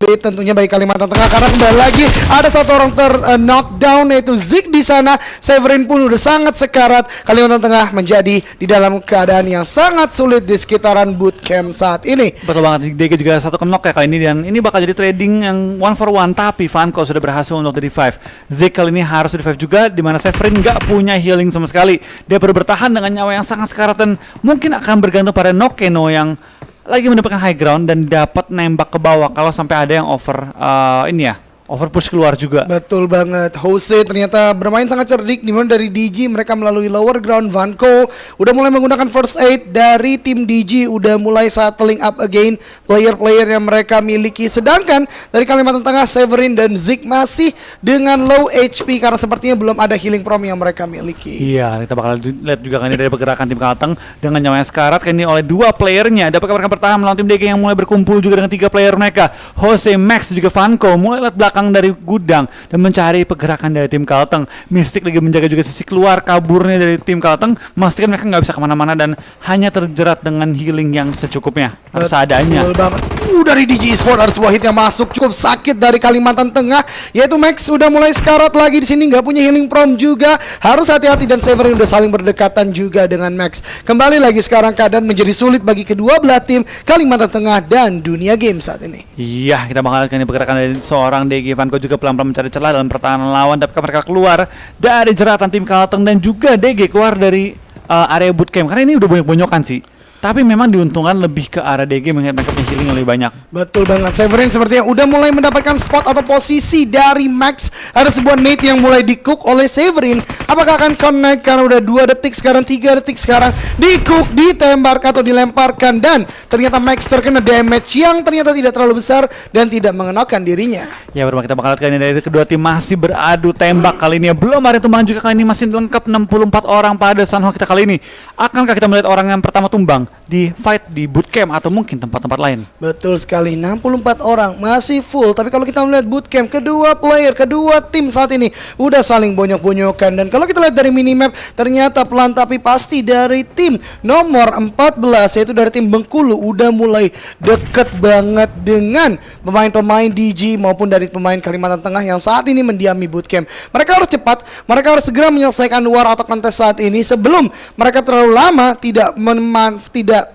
bait tentunya bagi Kalimantan Tengah, karena kembali lagi ada satu orang knockdown yaitu Zik di sana. Severin pun udah sangat sekarat. Kalimantan Tengah menjadi di dalam keadaan yang sangat sulit di sekitaran bootcamp saat ini. Betul banget, DG juga satu knock ya kali ini, dan ini bakal jadi trading yang 1-for-1, tapi Vanco sudah berhasil untuk di revive. Zik kali ini harus di revive juga, dimana Severin nggak punya healing sama sekali. Dia perlu bertahan dengan nyawa yang sangat sekarat dan mungkin akan bergantung pada Nokeno yang lagi mendapatkan high ground dan dapat nembak ke bawah kalau sampai ada yang over push keluar juga. Betul banget. Jose ternyata bermain sangat cerdik, dimana dari DG mereka melalui lower ground. Vanco udah mulai menggunakan first aid dari tim DG, udah mulai settling up again player-player yang mereka miliki. Sedangkan dari Kalimantan Tengah, Severin dan Zik masih dengan low HP karena sepertinya belum ada healing prom yang mereka miliki. Iya, kita bakal lihat juga kan ini dari pergerakan tim Kalteng dengan nyawa yang sekarat kan ini oleh dua playernya. Dapat mereka bertahan melawan tim DG yang mulai berkumpul juga dengan 3 player mereka. Jose, Max juga Vanco mulai lihat belakang dari gudang dan mencari pergerakan dari tim Kalteng. Mystic lagi menjaga juga sisi keluar kaburnya dari tim Kalteng, memastikan mereka nggak bisa kemana-mana dan hanya terjerat dengan healing yang secukupnya atau seadanya. Betul banget. Dari DG Esport ada sebuah hit yang masuk cukup sakit dari Kalimantan Tengah, yaitu Max udah mulai sekarat lagi di sini, nggak punya healing prom juga, harus hati-hati, dan Severin udah saling berdekatan juga dengan Max. Kembali lagi sekarang keadaan menjadi sulit bagi kedua belah tim Kalimantan Tengah dan dunia game saat ini. Iya, kita bakal lihat pergerakan dari seorang DG Vanco juga pelan-pelan mencari celah dalam pertahanan lawan, tapi mereka keluar dari jeratan tim Kalteng dan juga DG keluar dari area bootcamp karena ini udah banyak-banyokan sih. Tapi memang diuntungkan lebih ke arah DG mengingat mereka punya healing yang lebih banyak. Betul banget. Severin sepertinya udah mulai mendapatkan spot atau posisi dari Max. Ada sebuah nade yang mulai di-cook oleh Severin. Apakah akan connect karena udah 2 detik sekarang, 3 detik sekarang. Di-cook, ditembak atau dilemparkan, dan ternyata Max terkena damage yang ternyata tidak terlalu besar dan tidak mengenakan dirinya. Ya, berbalik kita bakal lihat kali ini dari kedua tim masih beradu tembak kali ini. Belum ada tumbang juga kali ini, masih lengkap 64 orang pada Sanhok kita kali ini. Akankah kita melihat orang yang pertama tumbang di fight di bootcamp atau mungkin tempat-tempat lain? Betul sekali, 64 orang masih full. Tapi kalau kita melihat bootcamp, kedua tim saat ini udah saling bonyok-bonyokan. Dan kalau kita lihat dari minimap, ternyata pelan tapi pasti dari tim nomor 14, yaitu dari tim Bengkulu, udah mulai deket banget dengan pemain-pemain DG maupun dari pemain Kalimantan Tengah yang saat ini mendiami bootcamp. Mereka harus cepat, mereka harus segera menyelesaikan war atau kontes saat ini sebelum mereka terlalu lama tidak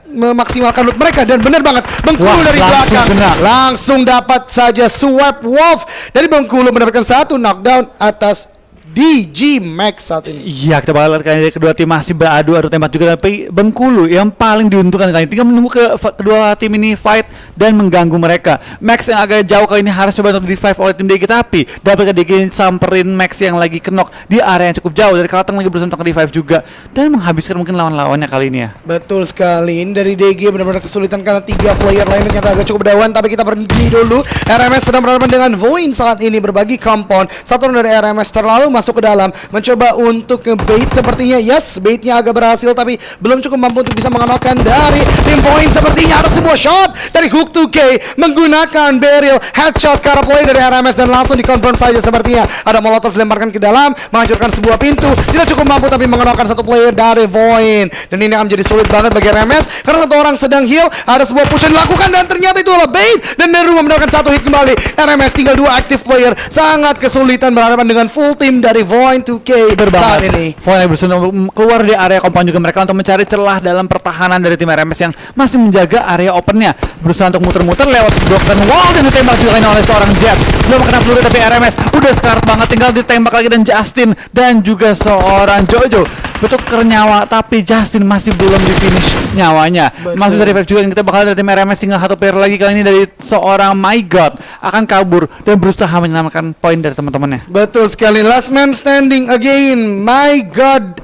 memaksimalkan loot mereka. Dan benar banget, Bengkulu dari belakang langsung dapat saja swap wolf dari Bengkulu, mendapatkan satu knockdown atas DG Max saat ini. Iya, kita bakal lihat kali kedua tim masih beradu tembak juga, tapi Bengkulu yang paling diuntungkan kali ini. Tinggal menunggu kedua tim ini fight dan mengganggu mereka. Max yang agak jauh kali ini harus coba untuk di-revive oleh tim DG, tapi dapat DG samperin Max yang lagi kenok di area yang cukup jauh. Dari Kalteng lagi berusaha untuk di-revive juga dan menghabiskan mungkin lawan-lawannya kali ini ya. Betul sekali, ini dari DG benar-benar kesulitan karena 3 player lainnya ternyata agak cukup dawan. Tapi kita berhenti dulu. RMS sedang berhadapan dengan Voin saat ini, berbagi compound. Satu orang dari RMS terlalu masuk ke dalam, mencoba untuk nge-bait sepertinya. Yes, baitnya agak berhasil tapi belum cukup mampu untuk bisa mengenalkan dari tim Point. Sepertinya ada sebuah shot dari Hook 2K menggunakan barrel headshot ke arah play dari RMS dan langsung di-confirm saja. Sepertinya ada molotov dilemparkan ke dalam, menghancurkan sebuah pintu. Tidak cukup mampu tapi mengenalkan satu player dari Void, dan ini akan menjadi sulit banget bagi RMS karena satu orang sedang heal. Ada sebuah push yang dilakukan dan ternyata itu adalah bait, dan Neru mendapatkan satu hit kembali. RMS tinggal 2 active player, sangat kesulitan berhadapan dengan full team dari Void 2K saat ini. Void berusaha keluar di area compound juga mereka untuk mencari celah dalam pertahanan dari tim RMS yang masih menjaga area opennya. Berusaha untuk muter-muter lewat blok dan wall, dan ditembak juga oleh seorang Japs. Belum kena peluru tapi RMS udah sekarat banget, tinggal ditembak lagi dan Justin dan juga seorang Jojo bertukar nyawa, tapi Justin masih belum di finish nyawanya. Masih dari revive juga, dan kita bakal dari tim RMS tinggal satu player lagi kali ini dari seorang My God akan kabur dan berusaha menyelamatkan poin dari teman-temannya. Betul sekali, last man standing again. My God,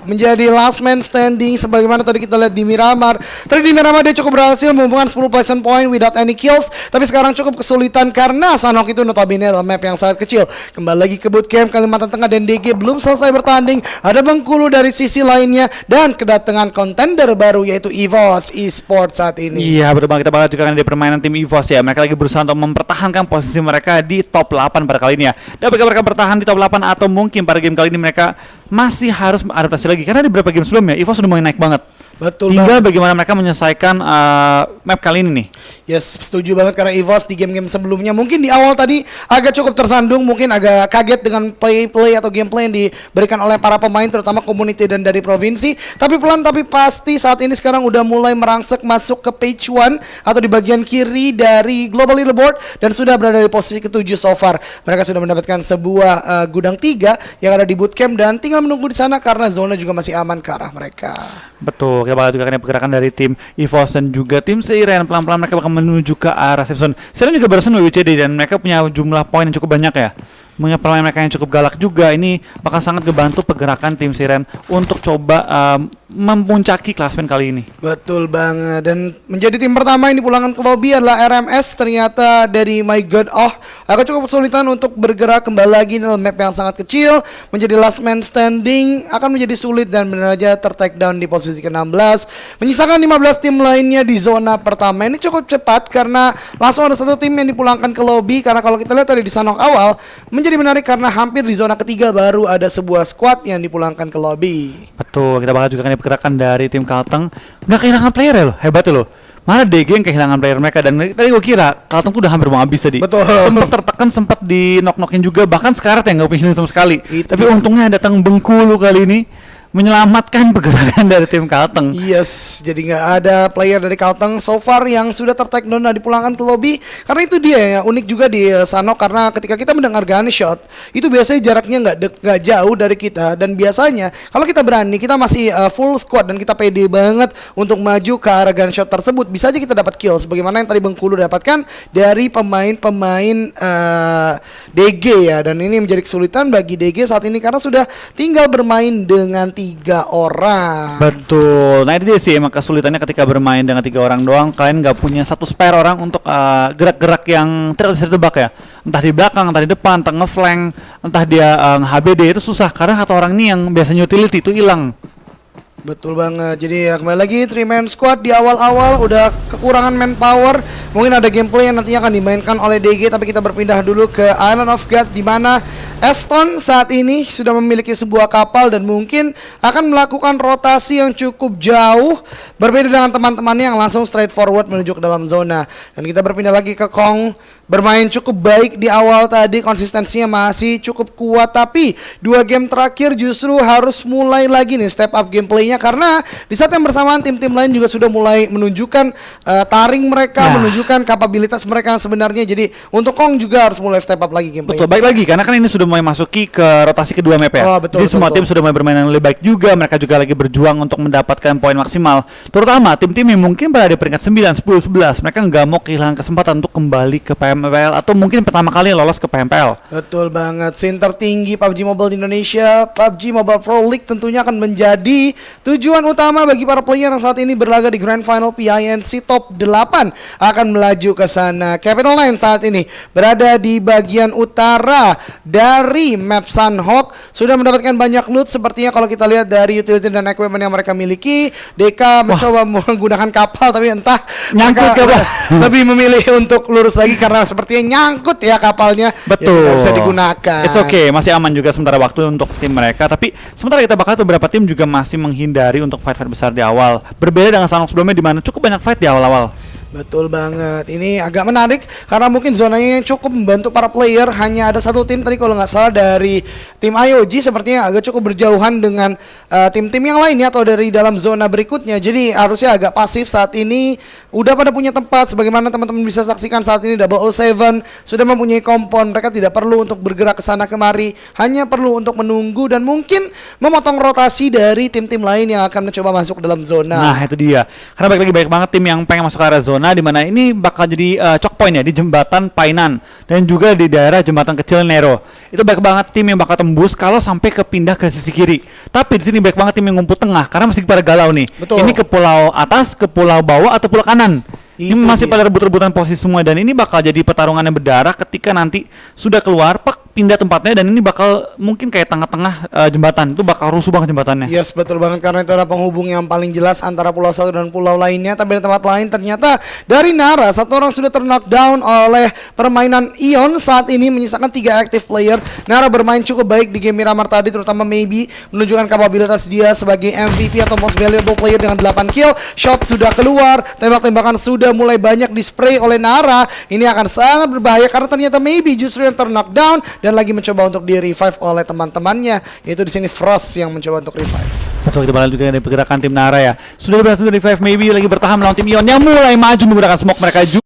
menjadi last man standing sebagaimana tadi kita lihat di Miramar. Tadi di Miramar dia cukup berhasil mengumpulkan 10 placement point without any kills, tapi sekarang cukup kesulitan karena Sanhok itu notabene adalah map yang sangat kecil. Kembali lagi ke bootcamp, Kalimantan Tengah dan DG belum selesai bertanding. Ada Bengkulu dari sisi lainnya dan kedatangan kontender baru yaitu EVOS Esports saat ini. Iya, betul banget. Kita bakal juga kan di permainan tim EVOS ya. Mereka lagi berusaha untuk mempertahankan posisi mereka di top 8 pada kali ini ya. Dan apakah mereka bertahan di top 8 atau mungkin pada game kali ini mereka masih harus adaptasi lagi, karena di beberapa game sebelumnya EVOS sudah mulai naik banget. Betul Tinggal banget. bagaimana mereka menyelesaikan map kali ini nih. Yes, setuju banget karena EVOS di game-game sebelumnya mungkin di awal tadi agak cukup tersandung, mungkin agak kaget dengan play atau gameplay yang diberikan oleh para pemain terutama community dan dari provinsi. Tapi pelan tapi pasti saat ini sekarang udah mulai merangsek masuk ke page 1 atau di bagian kiri dari global leaderboard dan sudah berada di posisi ke-7 so far. Mereka sudah mendapatkan sebuah gudang 3 yang ada di bootcamp dan tinggal menunggu di sana karena zona juga masih aman ke arah mereka. Betul, kita bakal juga akan pergerakan dari tim EVOS dan juga tim Seiren. Pelan-pelan mereka bakal menuju ke arah safe zone. Seiren juga barusan WCD dan mereka punya jumlah poin yang cukup banyak ya. Punya pemain mereka yang cukup galak juga. Ini bakal sangat ngebantu pergerakan tim Seiren untuk coba memuncaki klasmen kali ini. Betul banget. Dan menjadi tim pertama yang dipulangkan ke lobby adalah RMS. Ternyata dari My God agak cukup kesulitan untuk bergerak kembali lagi dalam map yang sangat kecil. Menjadi last man standing akan menjadi sulit dan benar aja ter-take down di posisi ke-16. Menyisakan 15 tim lainnya di zona pertama. Ini cukup cepat karena langsung ada satu tim yang dipulangkan ke lobby. Karena kalau kita lihat tadi di Sanok awal menjadi menarik karena hampir di zona ketiga baru ada sebuah squad yang dipulangkan ke lobby. Betul, kita bakal juga akan pergerakan dari tim Kalteng. Nggak kehilangan player ya loh, hebat loh. Mana DG yang kehilangan player mereka dan tadi gue kira Kalteng tuh udah hampir mau habis tadi. Betul. Sempat tertekan, sempat di knock-knockin juga, bahkan sekarang yang nggak punya healing sama sekali. Itu Tapi dia. untungnya datang Bengkulu kali ini menyelamatkan pergerakan dari tim Kalteng. Yes, jadi nggak ada player dari Kalteng so far yang sudah ter-take down dan dipulangkan ke lobby. Karena itu dia ya, unik juga di Sanok karena ketika kita mendengar gunshot, itu biasanya jaraknya nggak jauh dari kita. Dan biasanya kalau kita berani, kita masih full squad dan kita pede banget untuk maju ke arah gunshot tersebut, bisa aja kita dapat kill. Sebagaimana yang tadi Bengkulu dapatkan dari pemain-pemain DG ya. Dan ini menjadi kesulitan bagi DG saat ini karena sudah tinggal bermain dengan 3 orang. Betul. Nah itu dia sih emang kesulitannya ketika bermain dengan 3 orang doang. Kalian nggak punya satu spare orang untuk gerak-gerak yang tidak bisa ditebak ya. Entah di belakang, entah di depan, entah ngeflank, entah dia HBD itu susah karena satu orang ini yang biasanya utility itu hilang. Betul banget. Jadi ya kembali lagi 3-man squad di awal-awal udah kekurangan manpower. Mungkin ada gameplay yang nantinya akan dimainkan oleh DG, tapi kita berpindah dulu ke Island of God di mana Aston saat ini sudah memiliki sebuah kapal dan mungkin akan melakukan rotasi yang cukup jauh berbeda dengan teman-temannya yang langsung straight forward menuju ke dalam zona. Dan kita berpindah lagi ke Kong, bermain cukup baik di awal tadi, konsistensinya masih cukup kuat, tapi 2 game terakhir justru harus mulai lagi nih step up gameplaynya karena di saat yang bersamaan tim-tim lain juga sudah mulai menunjukkan taring mereka, menunjukkan kapabilitas mereka yang sebenarnya. Jadi untuk Kong juga harus mulai step up lagi gameplaynya. Betul, baik lagi karena kan ini sudah mulai masuki ke rotasi kedua map ya. Oh, betul, Jadi semua betul. tim sudah mulai bermain yang lebih baik juga. Mereka juga lagi berjuang untuk mendapatkan poin maksimal. Terutama tim-tim yang mungkin berada di peringkat 9, 10, 11. Mereka nggak mau kehilangan kesempatan untuk kembali ke PMPL atau mungkin pertama kali lolos ke PMPL. Betul banget. Scene tertinggi PUBG Mobile di Indonesia, PUBG Mobile Pro League tentunya akan menjadi tujuan utama bagi para player yang saat ini berlaga di Grand Final PINC Top 8 akan melaju ke sana. Capital Line saat ini berada di bagian utara dari map Sunhawk, sudah mendapatkan banyak loot sepertinya kalau kita lihat dari utility dan equipment yang mereka miliki. DK mencoba menggunakan kapal tapi entah Nyangkut mereka kapal. lebih memilih untuk lurus lagi karena sepertinya nyangkut ya kapalnya. Betul. Ya, tidak bisa digunakan. It's okay, masih aman juga sementara waktu untuk tim mereka. Tapi sementara kita bakal beberapa tim juga masih menghindari untuk fight-fight besar di awal. Berbeda dengan Sanok sebelumnya di mana cukup banyak fight di awal-awal. Betul banget. Ini agak menarik karena mungkin zonanya yang cukup membantu para player. Hanya ada satu tim tadi kalau nggak salah dari tim IOG sepertinya agak cukup berjauhan dengan tim-tim yang lainnya atau dari dalam zona berikutnya. Jadi harusnya agak pasif saat ini. Udah pada punya tempat sebagaimana teman-teman bisa saksikan saat ini 007 sudah mempunyai kompon. Mereka tidak perlu untuk bergerak ke sana kemari, hanya perlu untuk menunggu dan mungkin memotong rotasi dari tim-tim lain yang akan mencoba masuk dalam zona. Nah itu dia. Karena balik lagi banyak banget tim yang pengen masuk ke area zona di mana ini bakal jadi choke point ya di jembatan Painan dan juga di daerah jembatan kecil Nero. Itu banyak banget tim yang bakal tembus kalau sampai pindah ke sisi kiri. Tapi di sini banyak banget tim yang ngumpul tengah karena masih pada galau nih. Betul. Ini ke pulau atas, ke pulau bawah atau pulau kanan. Ini Itu masih dia. pada rebut-rebutan posisi semua dan ini bakal jadi pertarungan yang berdarah ketika nanti sudah keluar pindah tempatnya dan ini bakal mungkin kayak tengah-tengah jembatan, itu bakal rusuh banget jembatannya. Yes, betul banget karena itu adalah penghubung yang paling jelas antara pulau satu dan pulau lainnya. Tapi di tempat lain ternyata dari Nara satu orang sudah knockdown oleh permainan Ion. Saat ini menyisakan 3 active player. Nara bermain cukup baik di game Miramar tadi, terutama Maybe menunjukkan kapabilitas dia sebagai MVP atau most valuable player dengan 8 kill. Shot sudah keluar, tembak-tembakan sudah mulai banyak di spray oleh Nara. Ini akan sangat berbahaya karena ternyata Maybe justru yang knockdown dan lagi mencoba untuk di revive oleh teman-temannya, yaitu di sini Frost yang mencoba untuk revive. Betul, kita balik juga dari pergerakan tim Nara ya. Sudah berhasil di revive, Maybe lagi bertahan melawan tim Ion yang mulai maju menggunakan smoke mereka juga.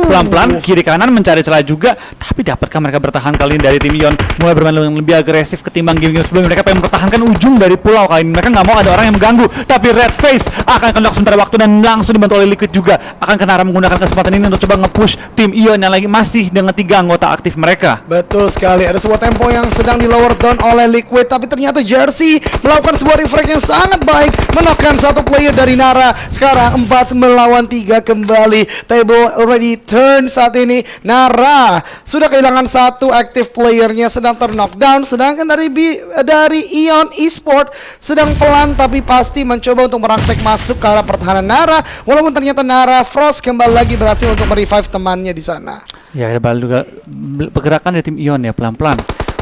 Pelan-pelan kiri kanan mencari celah juga, tapi dapatkah mereka bertahan kali ini dari tim Ion? Mulai bermain lebih agresif ketimbang game-game sebelumnya. Mereka pengen mempertahankan ujung dari pulau kali ini. Mereka nggak mau ada orang yang mengganggu, tapi Red Face akan kendok sementara waktu dan langsung dibantu oleh Liquid juga. Akan Nara menggunakan kesempatan ini untuk coba nge-push tim Ion yang lagi masih dengan 3 anggota aktif mereka. Betul sekali, ada sebuah tempo yang sedang di lower down oleh Liquid, tapi ternyata Jersey melakukan sebuah refrag yang sangat baik, menokkan satu player dari Nara. Sekarang 4 melawan 3 kembali. Table already turn saat ini. Nara sudah kehilangan satu active playernya, sedang knockdown. Sedangkan dari Ion Esport sedang pelan tapi pasti mencoba untuk merangsek masuk ke arah pertahanan Nara. Walaupun ternyata Nara Frost kembali lagi berhasil untuk merevive temannya di sana. Ya, kita balik juga pergerakan dari tim Ion ya pelan-pelan.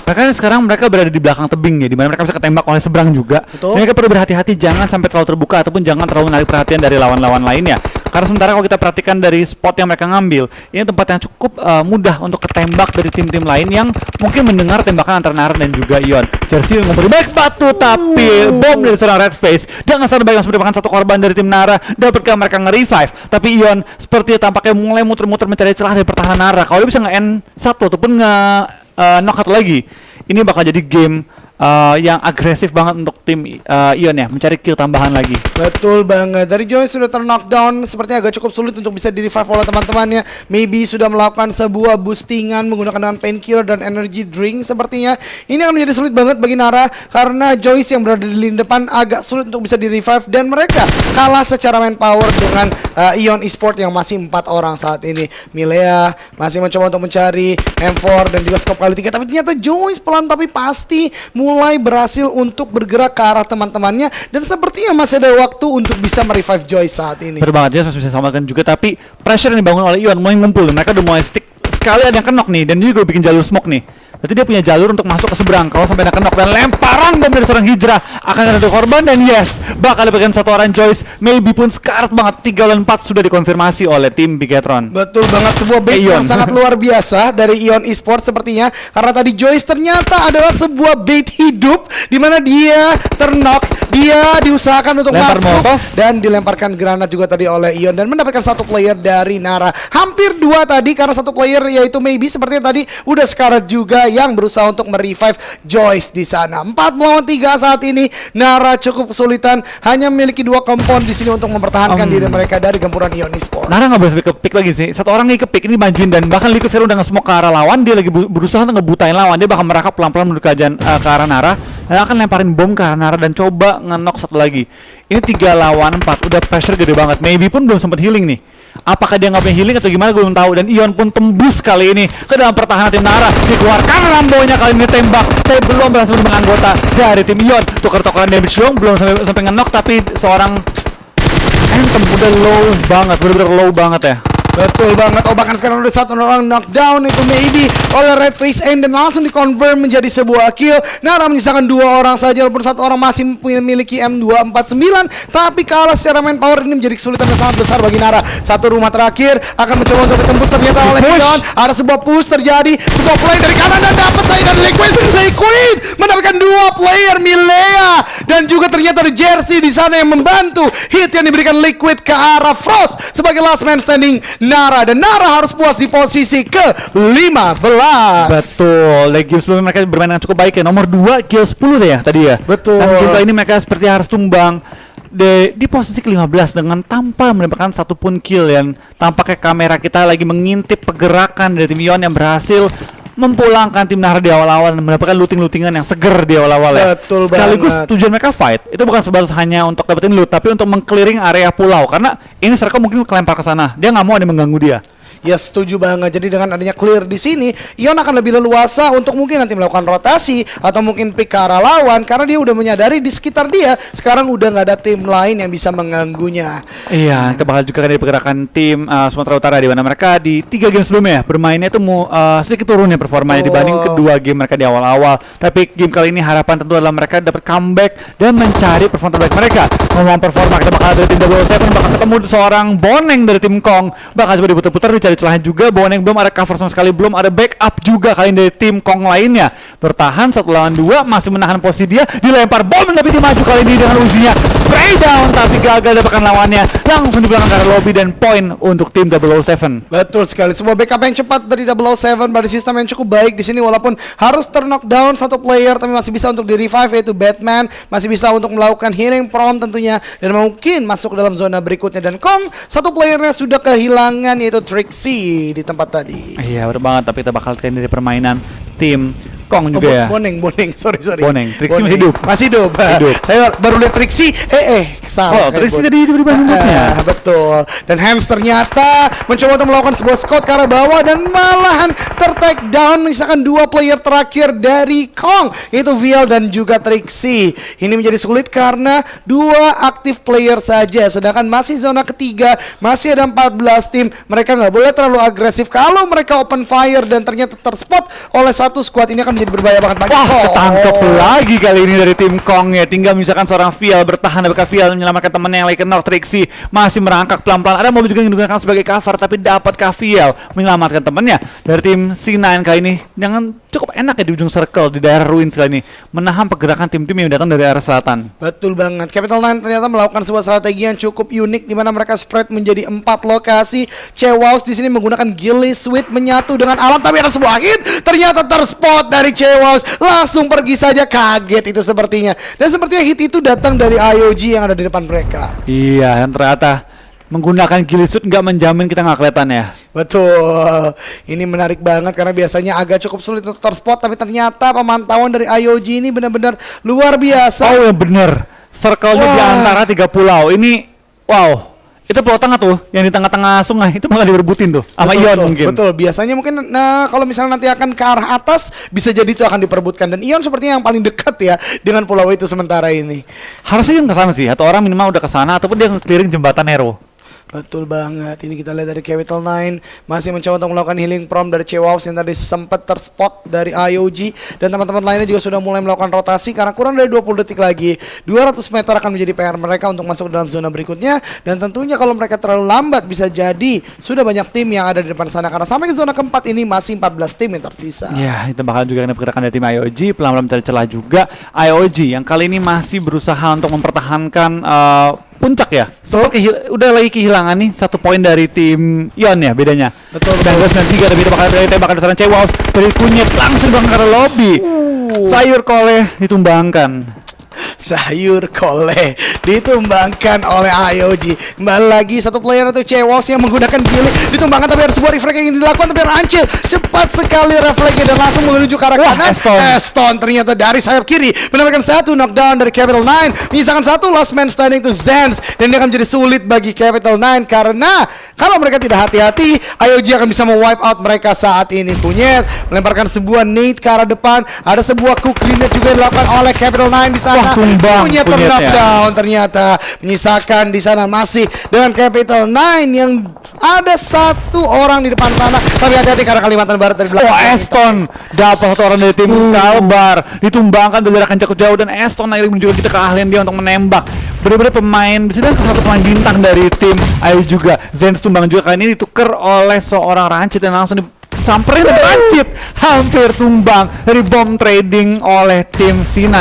Sekarang mereka berada di belakang tebing ya, dimana mereka bisa ketembak oleh seberang juga. Betul. Mereka perlu berhati-hati, jangan sampai terlalu terbuka ataupun jangan terlalu menarik perhatian dari lawan-lawan lainnya. Karena sementara kalau kita perhatikan dari spot yang mereka ngambil, ini tempat yang cukup mudah untuk ketembak dari tim-tim lain yang mungkin mendengar tembakan antara Nara dan juga Ion. Jersey memberi baik batu, tapi bom dari seorang Red Face dengan sangat baik langsung mendapatkan satu korban dari tim Nara. Dapatkah mereka nge-revive? Tapi Ion seperti tampaknya mulai muter-muter mencari celah dari pertahanan Nara. Kalau dia bisa nge-end satu ataupun knock out lagi, ini bakal jadi game yang agresif banget untuk tim Ion ya, mencari kill tambahan lagi. Betul banget. Dari Joy sudah knockdown, sepertinya agak cukup sulit untuk bisa di-revive oleh teman-temannya. Maybe sudah melakukan sebuah boostingan menggunakan dengan painkiller dan energy drink. Sepertinya ini akan menjadi sulit banget bagi Nara karena Joyce yang berada di lini depan agak sulit untuk bisa di-revive dan mereka kalah secara manpower dengan Ion Esport yang masih 4 orang saat ini. Milea masih mencoba untuk mencari M4 dan juga scope kali 3, tapi ternyata Joyce pelan tapi pasti mulai berhasil untuk bergerak ke arah teman-temannya dan sepertinya masih ada waktu untuk bisa merevive Joyce saat ini. Betul banget, dia masih bisa samakan juga, tapi pressure yang dibangun oleh Ion mulai ngumpul. Mereka udah mulai stick sekali, ada yang kenok nih dan dia juga bikin jalur smoke nih. Berarti dia punya jalur untuk masuk ke seberang. Kalau sampai ada kenok dan lemparan bom dari seorang Hijrah, akan ada korban dan yes, bakal diberikan satu orang Joyce. Maybe pun sekarat banget. 3 lawan 4 sudah dikonfirmasi oleh tim Bigetron. Betul banget, sebuah bait yang sangat luar biasa dari Ion Esport sepertinya. Karena tadi Joyce ternyata adalah sebuah bait hidup di mana dia terknock, dia diusahakan untuk lempar masuk molotov dan dilemparkan granat juga tadi oleh Ion dan mendapatkan satu player dari Nara. Hampir 2 tadi karena satu player yaitu Maybe sepertinya tadi udah sekarat juga yang berusaha untuk merevive Joyce di sana. 4 melawan 3 saat ini. Nara cukup kesulitan, hanya memiliki 2 kompon di sini untuk mempertahankan diri mereka dari gempuran Ion Esport. Nara nggak boleh sampai ke pick lagi sih. Satu orang lagi ke pick ini majuin dan bahkan Liquid sekarang udah nge-smoke ke arah lawan. Dia lagi berusaha untuk ngebutain lawan. Dia bakal merakap pelan-pelan menuju ke arah Nara dan akan lemparin bom ke arah Nara dan coba nge-knock satu lagi. Ini 3 lawan 4, udah pressure gede banget. Maybe pun belum sempat healing nih. Apakah dia nggak punya healing atau gimana gue belum tahu. Dan Ion pun tembus kali ini ke dalam pertahanan tim Nara. Dikeluarkan Rambo-nya kali ini tembak, tapi belum berhasil menang anggota dari tim Ion. Tuker-tukeran damage dong, belum sampai nge-knock, tapi seorang Anthem udah low banget, bener-bener low banget ya. Betul banget. Oh, bahkan sekarang udah satu orang knockdown itu Maybe oleh Red Face Aim dan langsung dikonfirm menjadi sebuah kill. Nara menyisakan 2 orang saja walaupun satu orang masih memiliki M249, tapi kalah secara manpower ini menjadi kesulitan yang sangat besar bagi Nara. Satu rumah terakhir akan mencoba untuk ditembus ternyata oleh Ion. Ada sebuah push terjadi, sebuah play dari kanan dan dapat saya dari Liquid mendapatkan 2 player Milea dan juga ternyata ada Jersey di sana yang membantu hit yang diberikan Liquid ke arah Frost sebagai last man standing Nara, dan Nara harus puas di posisi ke-15. Betul, dari game sebelumnya mereka bermain dengan cukup baik ya. Nomor 2 kill 10 deh ya tadi ya. Betul. Dan game ini mereka seperti harus tumbang di posisi ke-15 dengan tanpa mendapatkan satupun kill. Yang tampaknya kamera kita lagi mengintip pergerakan dari tim Ion yang berhasil mempulangkan tim Nara di awal-awal dan mendapatkan looting-lootingan yang seger di awal-awal ya. Betul sekaligus banget. tujuan mereka fight itu bukan sebatas hanya untuk dapetin loot, tapi untuk meng-clearing area pulau karena ini circle mungkin kelempar ke sana. Dia nggak mau ada yang mengganggu dia. Ya setuju banget. Jadi dengan adanya clear di sini, Ion akan lebih leluasa untuk mungkin nanti melakukan rotasi atau mungkin pick ke arah lawan karena dia udah menyadari di sekitar dia sekarang udah nggak ada tim lain yang bisa mengganggunya. Iya, kita bakal juga dari pergerakan tim Sumatera Utara di mana mereka di 3 game sebelumnya bermainnya itu sedikit turun ya performanya dibanding kedua game mereka di awal-awal. Tapi game kali ini harapan tentu adalah mereka dapat comeback dan mencari performa terbaik mereka. Ngomong performa, kita bakal dari tim Double Seven bakal ketemu seorang Boneng dari tim Kong. Bakal coba diputar-putar dicari celahnya juga. Boneng belum ada cover sama sekali, belum ada backup juga kali ini dari tim Kong lainnya. Bertahan 1 lawan 2, masih menahan posisi dia, dilempar bom tapi dimaju kali ini dengan usinya spray down tapi gagal dapatkan lawannya. Langsung di belakang dari lobby dan poin untuk tim 007. Betul sekali, sebuah backup yang cepat dari 007 pada sistem yang cukup baik di sini walaupun harus knockdown satu player tapi masih bisa untuk di revive yaitu Batman, masih bisa untuk melakukan healing prompt tentunya dan mungkin masuk ke dalam zona berikutnya dan Kong satu playernya sudah kehilangan yaitu Trixie di tempat tadi. Iya betul banget, tapi kita bakal lihat dari permainan tim Kong juga ya. Boneng, sorry. Boneng, Trixie masih hidup. Masih hidup. Saya baru lihat Trixie, salah. Oh, Trixie tadi tiba-tiba nyebutnya. Betul. Dan Hams ternyata mencoba untuk melakukan sebuah scout ke arah bawah dan malahan ter-take down menyisakan 2 player terakhir dari Kong, yaitu Vial dan juga Trixie. Ini menjadi sulit karena 2 aktif player saja, sedangkan masih zona ketiga, masih ada 14 tim. Mereka nggak boleh terlalu agresif. Kalau mereka open fire dan ternyata terspot oleh satu squad ini akan menjadi berbahaya banget bagi Kong. Ketangkep lagi kali ini dari tim Kong ya. Tinggal misalkan seorang Vial bertahan, apakah Vial menyelamatkan temannya yang lagi kenal. Trixie masih merangkak pelan-pelan. Ada mobil juga yang digunakan sebagai cover, tapi dapatkah Vial menyelamatkan temannya dari tim C9 kali ini? Jangan cukup enak ya di ujung circle di daerah ruins kali ini, menahan pergerakan tim-tim yang datang dari arah selatan. Betul banget. Capital 9 ternyata melakukan sebuah strategi yang cukup unik di mana mereka spread menjadi 4 lokasi. Cewaus di sini menggunakan Gilly Sweet menyatu dengan alam, tapi ada sebuah hit ternyata terspot dari Cewaus, langsung pergi saja, kaget itu sepertinya. Dan sepertinya hit itu datang dari IOG yang ada di depan mereka. Iya, dan ternyata menggunakan Gilly Suit nggak menjamin kita nggak kelihatan ya. Betul, ini menarik banget karena biasanya agak cukup sulit untuk terspot, tapi ternyata pemantauan dari IOG ini benar-benar luar biasa. Oh ya bener, circle-nya di antara 3 pulau ini, wow. Itu pulau tengah tuh, yang di tengah-tengah sungai, itu bakal direbutin tuh sama Ion mungkin. Betul, biasanya mungkin kalau misalnya nanti akan ke arah atas, bisa jadi itu akan diperebutkan. Dan Ion sepertinya yang paling dekat ya dengan pulau itu sementara ini. Harusnya yang kesana sih, atau orang minimal udah kesana, ataupun dia clearing jembatan Hero. Betul banget. Ini kita lihat dari Capital 9 masih mencoba untuk melakukan healing prom dari Cewaus yang tadi sempat terspot dari IOG, dan teman-teman lainnya juga sudah mulai melakukan rotasi karena kurang dari 20 detik lagi 200 meter akan menjadi PR mereka untuk masuk dalam zona berikutnya. Dan tentunya kalau mereka terlalu lambat bisa jadi sudah banyak tim yang ada di depan sana karena sampai ke zona keempat ini masih 14 tim yang tersisa. Ya, itu bakal juga kena pergerakan dari tim IOG, pelan-pelan mencari celah juga. IOG yang kali ini masih berusaha untuk mempertahankan puncak ya. Udah lagi kehilangan nih 1 poin dari tim Ion ya bedanya. Betul. Dan 93 tapi itu bakal tembakan besaran Cewaus dari kunyit langsung ke arah lobby. Sayur koleh ditumbangkan. Sayur kole ditumbangkan oleh IOG. Kembali lagi 1 player itu Cewaus yang menggunakan Gilly ditumbangkan, tapi ada sebuah refleks yang dilakukan, tapi Rancil cepat sekali refleksnya dan langsung menuju ke arah kanan. Eston ternyata dari sayap kiri mendapatkan 1 knockdown dari Capital 9, menyisakan 1 last man standing to Zens, dan ini akan menjadi sulit bagi Capital 9 karena kalau mereka tidak hati-hati IOG akan bisa me-wipe out mereka saat ini. Kunyit melemparkan sebuah nade ke arah depan, ada sebuah cook grenade juga dilakukan oleh Capital 9 di sana. Punya knockdown ternyata menyisakan di sana masih dengan Capital 9 yang ada 1 orang di depan sana, tapi hati-hati karena Kalimantan Barat dari belakang. Eston dapat 1 orang dari tim Kalbar ditumbangkan dari jarak cukup jauh, dan Eston akhirnya menunjukkan kita keahlian dia untuk menembak. Benar-benar pemain bisa dan 1 pemain bintang dari tim Ayo juga. Zens tumbang juga kali ini ditukar oleh seorang Rancid dan langsung samperin dan Rancid hampir tumbang dari bom trading oleh tim C9.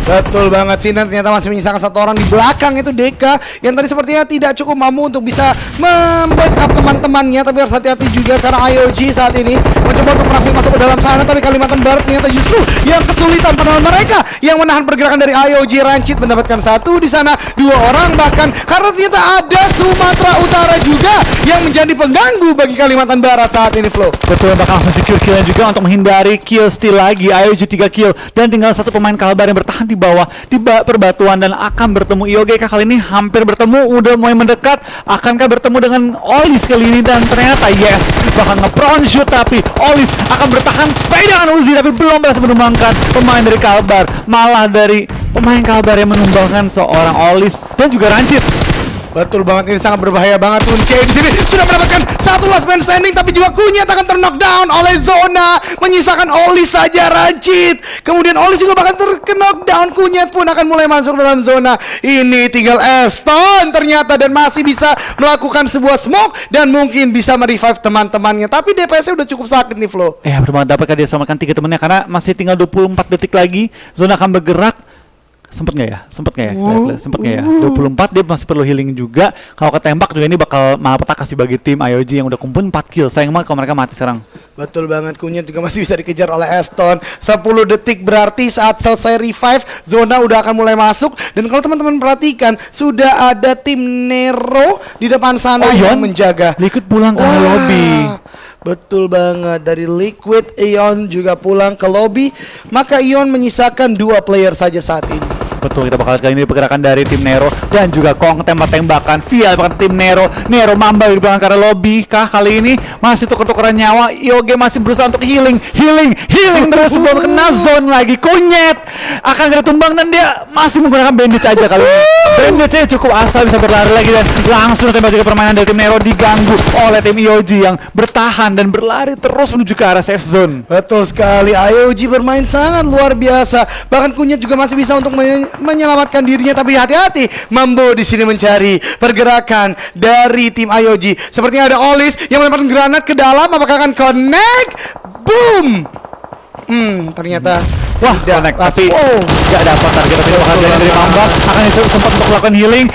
Betul banget, Sinan ternyata masih menyisakan 1 orang di belakang, itu Deka yang tadi sepertinya tidak cukup mampu untuk bisa membackup teman-temannya, tapi harus hati-hati juga karena IOG saat ini mencoba untuk berhasil masuk ke dalam sana, tapi Kalimantan Barat ternyata justru yang kesulitan, padahal mereka yang menahan pergerakan dari IOG. Rancid mendapatkan 1 di sana, 2 orang bahkan, karena ternyata ada Sumatera Utara juga yang menjadi pengganggu bagi Kalimantan Barat saat ini, Flo. Betul, bakal langsung secure kill juga untuk menghindari kill steal lagi. IOG 3 kill dan tinggal satu pemain Kalbar yang bertahan di bawah di perbatuan dan akan bertemu IOG kali ini hampir bertemu, udah mulai mendekat. Akankah bertemu dengan Olis kali ini dan ternyata yes, bakal nge-prone shoot tapi Olis akan bertahan spray dengan Uzi tapi belum berhasil menumbangkan pemain dari Kalbar. Malah dari pemain Kalbar yang menumbangkan seorang Olis dan juga Rancid. Betul banget, ini sangat berbahaya banget. Unce di sini sudah mendapatkan satu last man standing, tapi juga Kunyat akan ter-knockdown oleh Zona, menyisakan Olis saja Rancid. Kemudian Olis juga bahkan ter-knockdown, Kunyat pun akan mulai masuk dalam zona. Ini tinggal Aston ternyata dan masih bisa melakukan sebuah smoke dan mungkin bisa merevive teman-temannya. Tapi DPS-nya udah cukup sakit nih, Flo. Ya, bermanfaat dapatkah dia selamatkan 3 temannya karena masih tinggal 24 detik lagi. Zona akan bergerak. Sempet nggak ya? Sempet nggak ya? 24 dia masih perlu healing juga. Kalau ketembak juga ini bakal malapetaka sih bagi tim IOG yang udah kumpul 4 kill. Sayang banget kalau mereka mati sekarang. Betul banget, Kunyat juga masih bisa dikejar oleh Aston. 10 detik berarti saat selesai revive, zona udah akan mulai masuk. Dan kalau teman-teman perhatikan, sudah ada tim Nero di depan sana yang menjaga. Liquid pulang ke lobby. Betul banget, dari Liquid Ion juga pulang ke lobby. Maka Ion menyisakan 2 player saja saat ini. Betul, kita bakal kali ini pergerakan dari tim Nero dan juga Kong tembak-tembakan via tim Nero. Nero Mamba di belakang karena lobby kah kali ini masih tuker-tukeran nyawa. IOG masih berusaha untuk healing terus sebelum kena zone lagi. Kunyet akan kena tumbang dan dia masih menggunakan bandage aja kali ini. Bandage-nya cukup asal bisa berlari lagi dan langsung tembak juga permainan dari tim Nero diganggu oleh tim IOG yang bertahan dan berlari terus menuju ke arah safe zone. Betul sekali, IOG bermain sangat luar biasa. Bahkan Kunyat juga masih bisa untuk menyelamatkan dirinya, tapi hati-hati, Mambo di sini mencari pergerakan dari tim IOG. Sepertinya ada Olis yang melemparkan granat ke dalam, apakah akan connect? Boom! Ternyata wah, connect tapi nggak dapat target tapi bakal dari Mamba akan sempat untuk melakukan healing.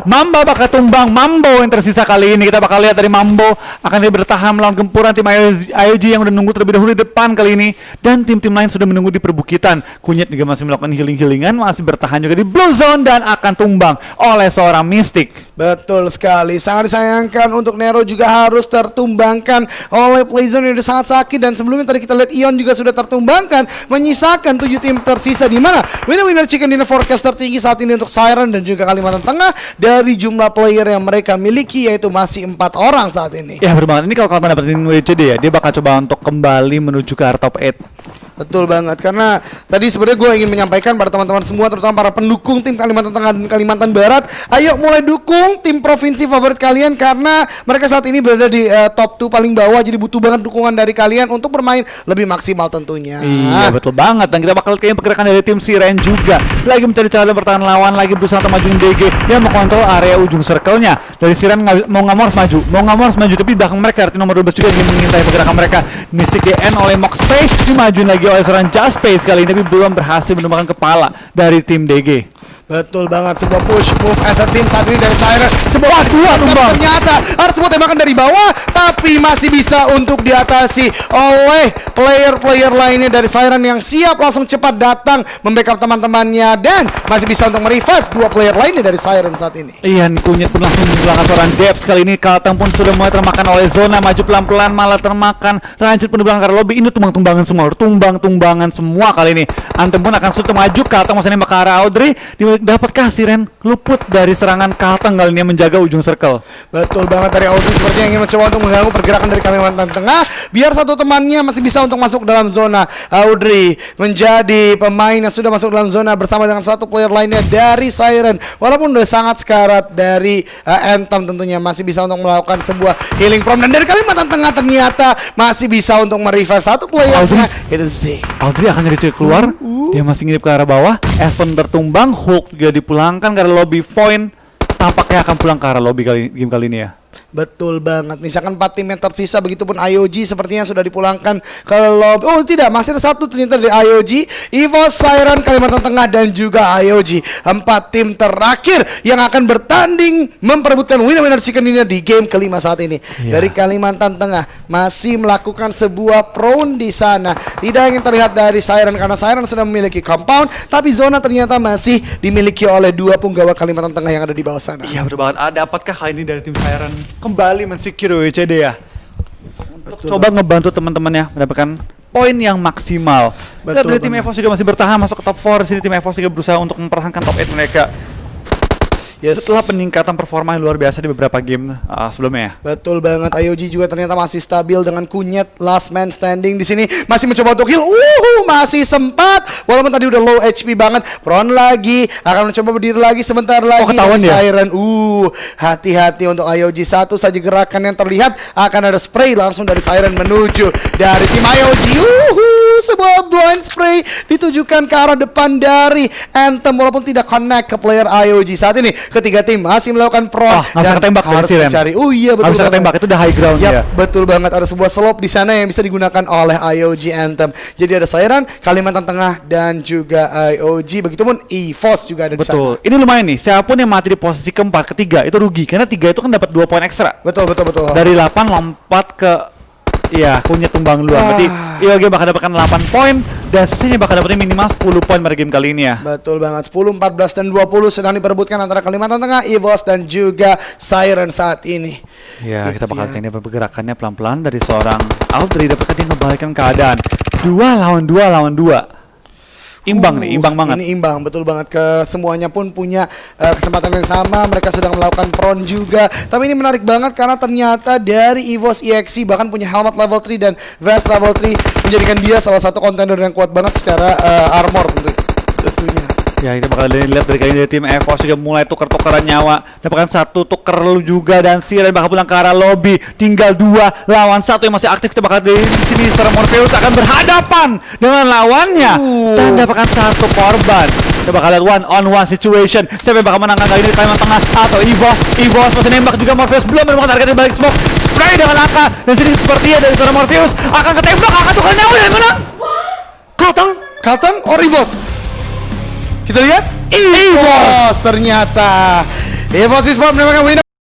Mamba bakal tumbang. Mambo yang tersisa kali ini kita bakal lihat dari Mambo akan dia bertahan melawan gempuran tim IOG yang udah nunggu terlebih dahulu di depan kali ini dan tim-tim lain sudah menunggu di perbukitan. Kunyit juga masih melakukan healingan, masih bertahan juga di blue zone dan akan tumbang oleh seorang Mystic. Betul sekali, sangat disayangkan untuk Nero juga harus tertumbangkan oleh Playzone yang udah sangat sakit. Dan sebelumnya tadi kita lihat Ion juga sudah tertumbangkan, menyisakan 7 tim tersisa, di mana winner chicken dinner forecast tertinggi saat ini untuk Siren dan juga Kalimantan Tengah dari jumlah player yang mereka miliki, yaitu masih 4 orang saat ini. Ya berbanget, ini kalau kalian dapetin WCD ya, dia bakal coba untuk kembali menuju ke arah top 8. Betul banget, karena tadi sebenarnya gue ingin menyampaikan pada teman-teman semua, terutama para pendukung tim Kalimantan Tengah dan Kalimantan Barat, ayo mulai dukung tim provinsi favorit kalian karena mereka saat ini berada di top 2 paling bawah, jadi butuh banget dukungan dari kalian untuk bermain lebih maksimal tentunya. Iya betul banget, dan kita bakal kayaknya pergerakan dari tim Siren juga lagi mencari cara bertahan lawan, lagi berusaha untuk maju DG yang mengontrol area ujung circle-nya. Dari Siren mau nggak mau harus maju, tapi belakang mereka arti nomor 12 juga ingin mengintai pergerakan mereka. Mistik DN oleh Mox Space dimajuin lagi oleh seorang Just Space kali ini, tapi belum berhasil menumbangkan kepala dari tim DG. Betul banget, sebuah push move as a team saat ini dari Siren. Sebuah tumbang ternyata harus sebuah tembakan dari bawah, tapi masih bisa untuk diatasi oleh player-player lainnya dari Siren yang siap langsung cepat datang membackup teman-temannya dan masih bisa untuk merevive 2 player lainnya dari Siren saat ini. Iya, Kunyit pun langsung menghilangkan seorang Depth kali ini. Kalteng pun sudah mulai termakan oleh zona, maju pelan-pelan malah termakan. Rancid pun di belakang karena lobby, ini tumbang-tumbangan semua kali ini. Antem pun akan sudah maju, Kalteng masih nembak ke arah Audrey. Dapatkah Siren luput dari serangan Kalteng kali ini yang menjaga ujung circle? Betul banget, dari Audrey sepertinya ingin mencoba untuk mengganggu pergerakan dari Kalimantan Tengah biar satu temannya masih bisa untuk masuk dalam zona. Audrey menjadi pemain yang sudah masuk dalam zona bersama dengan satu player lainnya dari Siren. Walaupun udah sangat sekarat dari Anthem, tentunya masih bisa untuk melakukan sebuah healing from, dan dari Kalimantan Tengah ternyata masih bisa untuk merevive satu playernya, itu Z. Audrey akan nyari keluar, dia masih ngirip ke arah bawah. Aston tertumbang, Hulk juga dipulangkan karena lobby point. Tampaknya akan pulang ke arah lobby game kali ini ya. Betul banget, misalkan 4 tim yang tersisa, begitupun IOG sepertinya sudah dipulangkan ke lobby. Oh tidak, masih ada satu ternyata dari IOG, EVOS, Siren, Kalimantan Tengah dan juga IOG. 4 tim terakhir yang akan bertanding memperebutkan winner chicken dinner di game kelima saat ini. Dari Kalimantan Tengah masih melakukan sebuah prone di sana. Tidak ingin terlihat dari Siren karena Siren sudah memiliki compound, tapi zona ternyata masih dimiliki oleh 2 punggawa Kalimantan Tengah yang ada di bawah sana. Iya betul banget. Dapatkah kali ini dari tim Siren kembali mensecure WCD ya. Untuk coba ngebantu teman-temannya mendapatkan poin yang maksimal. Dan dari tim EVOS juga masih bertahan masuk ke top 4. Di sini tim EVOS juga berusaha untuk mempertahankan top 8 mereka. Setelah peningkatan performa yang luar biasa di beberapa game sebelumnya ya. Betul banget, IOG juga ternyata masih stabil dengan kunyit last man standing di sini, masih mencoba untuk heal. Masih sempat walaupun tadi udah low HP banget. Pron lagi akan mencoba berdiri lagi sebentar lagi. Ketahuan ya? Siren. Hati-hati untuk IOG. Satu saja gerakan yang terlihat akan ada spray langsung dari Siren menuju dari tim IOG. Sebuah blind spray ditujukan ke arah depan dari Anthem walaupun tidak connect ke player IOG saat ini. Ketiga tim masih melakukan pro dan ketembak harus dari Siren. mencari. Iya betul. Harus ketembak, itu udah high ground ya. Betul banget, ada sebuah slope di sana yang bisa digunakan oleh IOG Anthem. Jadi ada Siren, Kalimantan Tengah dan juga IOG. Begitupun EVOS juga ada di sana. Betul. Ini lumayan nih. Siapapun yang mati di posisi keempat, ketiga itu rugi karena 3 itu kan dapat 2 poin ekstra. Betul. Dari 8 lompat ke kunyit tumbang duluan. Berarti IOG bakal dapatkan 8 poin dan sisanya bakal dapetin minimal 10 poin pada game kali ini ya. Betul banget. 10, 14 dan 20 sedang diperebutkan antara Kalimantan Tengah, EVOS dan juga Siren saat ini. Ya, kita bakal lihat pergerakannya pelan-pelan dari seorang Audrey, dapat dia ngebalikan keadaan. 2 lawan 2. Imbang nih, imbang banget. Ini imbang, betul banget. Semuanya pun punya kesempatan yang sama. Mereka sedang melakukan pron juga. Tapi ini menarik banget karena ternyata dari EVOS EXE bahkan punya helmet level 3 dan vest level 3, menjadikan dia salah satu kontender yang kuat banget secara armor tentunya. Ya, kita bakal lihat dari kali ini dari tim EVOS juga mulai tuker-tukeran nyawa. Dapatkan 1 tuker juga dan Siren bakal pulang ke arah lobby. Tinggal 2 lawan 1 yang masih aktif. Kita bakal di sini seorang Morpheus akan berhadapan dengan lawannya dan dapatkan 1 korban. Kita bakal lihat one on one situation. Siapa yang bakal menangkan kali ini di Kalimantan Tengah atau EVOS? EVOS masih nembak juga, Morpheus belum menemukan target di balik smoke. Spray dengan angka dan sini sepertinya dari seorang Morpheus akan ketembak, akan tukar nyawa yang menang. Kalteng or EVOS? Kita lihat EVOS ternyata. EVOS Esports mendapatkan win.